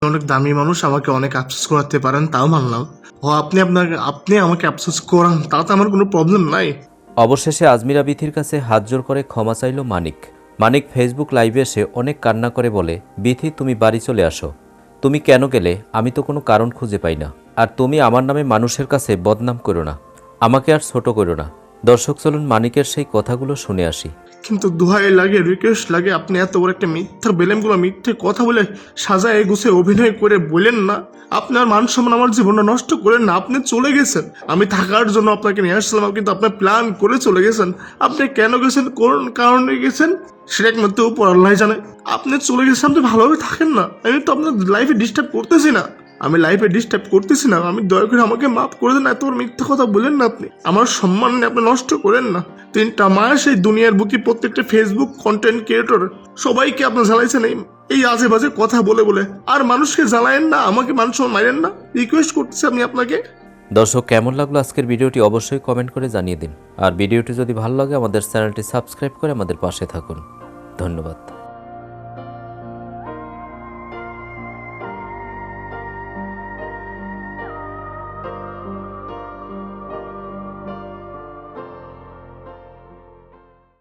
অনেক দামি মানুষ, আমাকে অনেক আফসোস করাতে পারেন, তাও মানলাম। ও আপনি আমাকে আফসোস করান, তাতে আমার কোনো প্রবলেম নাই। অবশেষে আজমিরা বিথির কাছে হাত জোর করে ক্ষমা চাইল মানিক। মানিক ফেসবুক লাইভে এসে অনেক কান্না করে বলে, বিথি তুমি বাড়ি চলে আসো। তুমি কেন গেলে আমি তো কোনো কারণ খুঁজে পাই না। আর তুমি আমার নামে মানুষের কাছে বদনাম করো না, আমাকে আর ছোট করো না। দর্শক চলুন মানিকের সেই কথাগুলো শুনে আসি। কিন্তু দোহাই লাগে, রিকোয়েস্ট লাগে, আপনি এত বড় একটা মিথ্যা বেলেমগুলো মিথ্যে কথা বলে সাজায় গুছে অভিনয় করে বলেন না। আপনার মান সম্মান আমার জীবনটা নষ্ট করেন না। আপনি চলে গেছেন, আমি থাকার জন্য আপনাকে নিয়ে আসছিলাম, কিন্তু আপনি প্ল্যান করে চলে গেছেন। আপনি কেন গেছেন, কোন কারণে গেছেন, সেটা একমাত্র উপর আল্লাহ জানে। আপনি চলে গেছেন, আপনি ভালোভাবে থাকেন না। আমি তো আপনার লাইফে ডিস্টার্ব করতেছি না, আমি দয়া করে আমাকে মাফ করে দেন। এত মিথ্যা কথা বলেন না আপনি, আমার সম্মান নিয়ে আপনি নষ্ট করেন না। 3টা মাস এই দুনিয়ার বুকে প্রত্যেকটা ফেসবুক কন্টেন্ট ক্রিয়েটর সবাইকে আপনি জ্বালাইছেন এই আজে বাজে কথা বলে বলে। আর মানুষকে জ্বালায়েন না, আমাকে মানুষ মারেন না, রিকোয়েস্ট করতেছি আমি আপনাকে। দর্শক কেমন লাগলো আজকের ভিডিওটি অবশ্যই কমেন্ট করে জানিয়ে দিন। আর ভিডিওটি যদি ভালো লাগে আমাদের চ্যানেলটি সাবস্ক্রাইব করে আমাদের পাশে থাকুন। ধন্যবাদ।